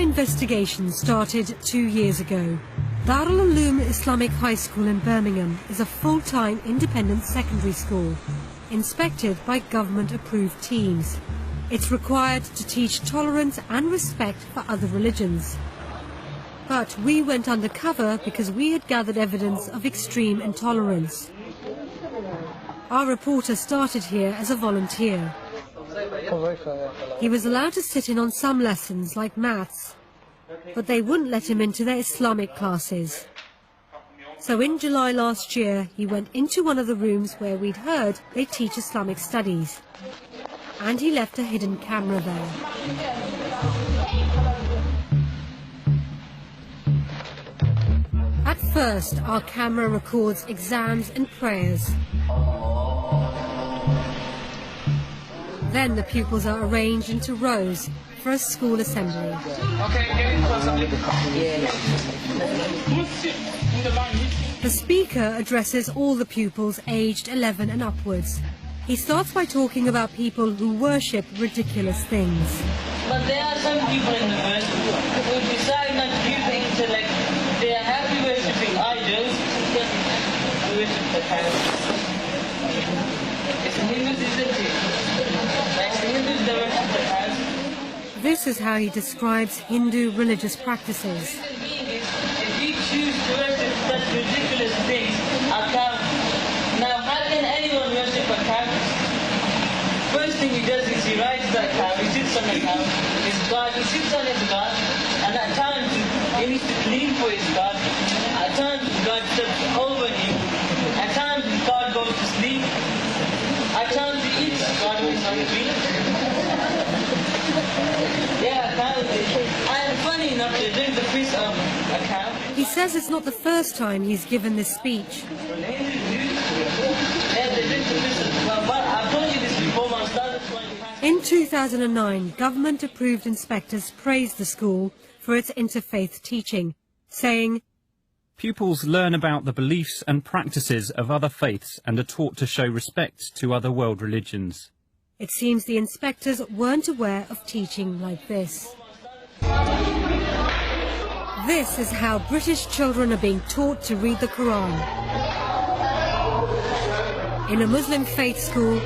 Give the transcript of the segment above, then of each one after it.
investigation started 2 years ago. Darul Uloom Islamic High School in Birmingham is a full-time independent secondary school, inspected by government-approved teams. It's required to teach tolerance and respect for other religions. But we went undercover because we had gathered evidence of extreme intolerance. Our reporter started here as a volunteer. He was allowed to sit in on some lessons like maths, but they wouldn't let him into their Islamic classes. So in July last year, he went into one of the rooms where we'd heard they teach Islamic studies, and he left a hidden camera there. At first, our camera records exams and prayers. Then the pupils are arranged into rows for a school assembly. The speaker addresses all the pupils aged 11 and upwards. He starts by talking about people who worship ridiculous things. But there are some people in the world who decide not to use the intellect. They are happy worshipping idols because they worship the cows. It's Hindus, isn't it? Like the Hindus, they worship the cows. This is how he describes Hindu religious practices. If we choose to worship such ridiculous things, a cow. Now, how can anyone worship a cow? First thing he does is he rides that cow, he sits on the cow, his God, he sits on his God, and at times he needs to clean for his God. At times God steps over him. At times God goes to sleep. At times he eats God when he's hungry. Yeah, cows. And funny enough, they drink the piece of a cow. He says it's not the first time he's given this speech. In 2009, government-approved inspectors praised the school for its interfaith teaching, saying, "Pupils learn about the beliefs and practices of other faiths and are taught to show respect to other world religions." It seems the inspectors weren't aware of teaching like this. This is how British children are being taught to read the Quran. In a Muslim faith school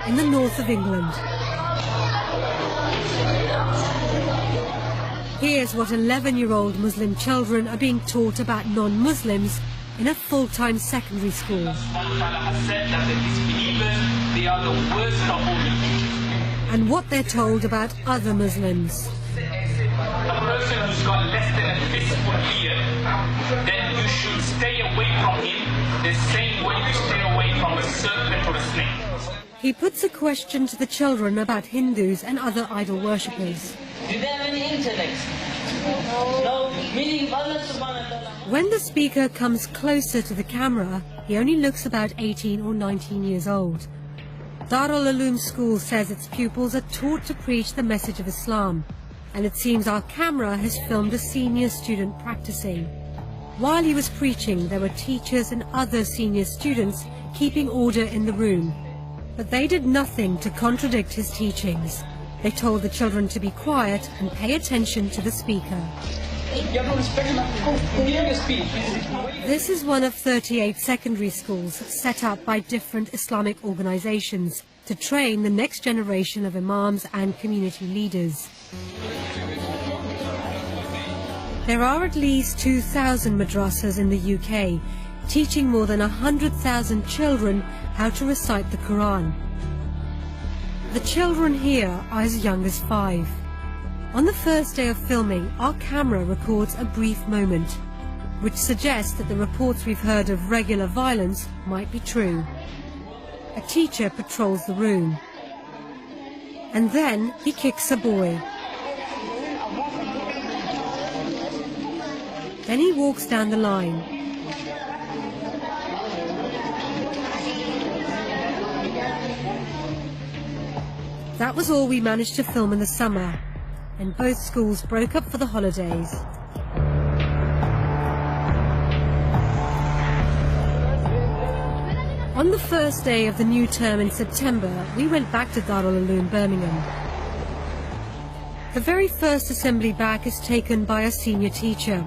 in the north of England. Here's what 11-year-old Muslim children are being taught about non-Muslims in a full-time secondary school. And what they're told about other Muslims. A person who's got less than a fistful here, then you should stay away from him the same way you stay away from a serpent or a snake. He puts a question to the children about Hindus and other idol worshippers. Do they have any intellect? No, meaning Allah subhanahu wa ta'ala. When the speaker comes closer to the camera, he only looks about 18 or 19 years old. Darul Uloom School says its pupils are taught to preach the message of Islam, and it seems our camera has filmed a senior student practicing. While he was preaching, there were teachers and other senior students keeping order in the room, but they did nothing to contradict his teachings. They told the children to be quiet and pay attention to the speaker. This is one of 38 secondary schools set up by different Islamic organizations to train the next generation of imams and community leaders. There are at least 2,000 madrasas in the UK, teaching more than 100,000 children how to recite the Quran. The children here are as young as 5. On the first day of filming, our camera records a brief moment, which suggests that the reports we've heard of regular violence might be true. A teacher patrols the room, and then he kicks a boy. Then he walks down the line. That was all we managed to film in the summer, and both schools broke up for the holidays. On the first day of the new term in September, we went back to Darul Uloom Birmingham. The very first assembly back is taken by a senior teacher.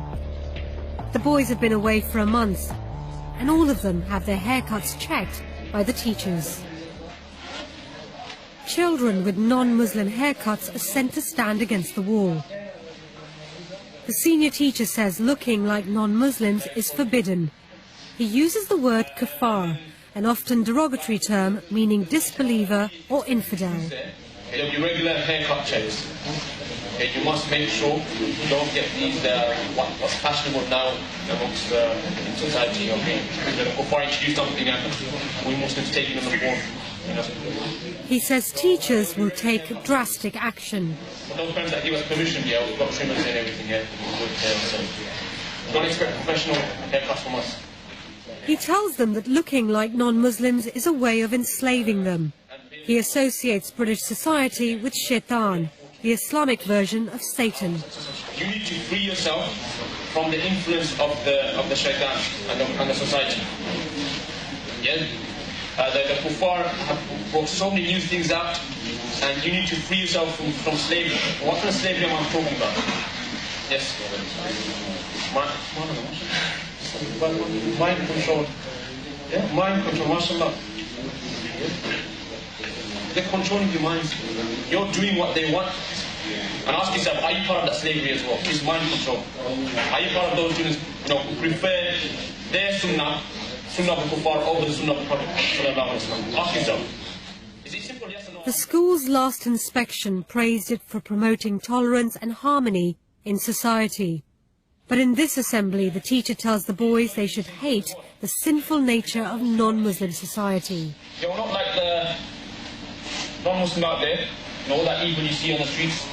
The boys have been away for a month, and all of them have their haircuts checked by the teachers. Children with non-Muslim haircuts are sent to stand against the wall. The senior teacher says looking like non-Muslims is forbidden. He uses the word kafar, an often derogatory term meaning disbeliever or infidel. There'll be regular haircut checks. You must make sure you don't get these what's fashionable now amongst in society. Okay, before I introduce something, we Muslims take it on the board. He says teachers will take drastic action. For those parents that give us permission, yeah, we've got trimmers and everything here. So don't expect professional haircuts from us. He tells them that looking like non-Muslims is a way of enslaving them. He associates British society with shaitan, the Islamic version of Satan. You need to free yourself from the influence of the shaitan and the society. Yeah? The kuffar have brought so many new things out, and you need to free yourself from slavery. What kind of slavery am I talking about? Yes. Mind control. Yeah, mind control, mashallah. They're controlling your minds. You're doing what they want. And ask yourself, are you part of that slavery as well? It's mind control. Are you part of those students who prefer their sunnah of the kuffar over the sunnah of the Prophet? Ask yourself. Is it simple, yes or no? The school's last inspection praised it for promoting tolerance and harmony in society. But in this assembly, the teacher tells the boys they should hate the sinful nature of non-Muslim society. You're not like the non-Muslim out there, all that evil you see on the streets.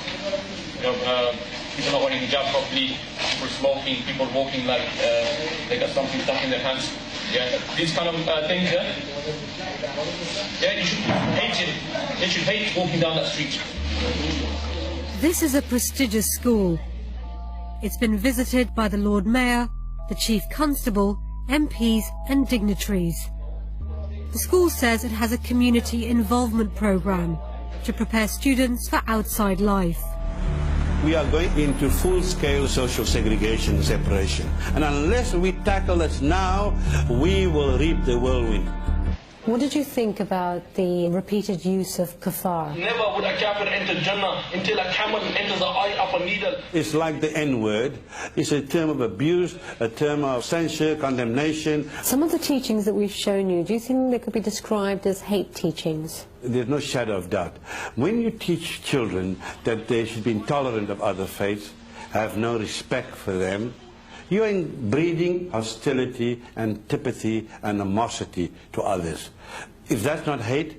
People not wearing hijab properly, people smoking, people walking like they got something stuck in their hands. Yeah, these kind of things, yeah? Yeah, you should hate it. You should hate walking down that street. This is a prestigious school. It's been visited by the Lord Mayor, the Chief Constable, MPs and dignitaries. The school says it has a community involvement programme to prepare students for outside life. We are going into full-scale social segregation and separation. And unless we tackle this now, we will reap the whirlwind. What did you think about the repeated use of kafar? Never would a kafir enter Jannah until a camel enters the eye of a needle. It's like the N-word. It's a term of abuse, a term of censure, condemnation. Some of the teachings that we've shown you, do you think they could be described as hate teachings? There's no shadow of doubt. When you teach children that they should be intolerant of other faiths, have no respect for them, you are breeding hostility, antipathy and animosity to others. If that's not hate,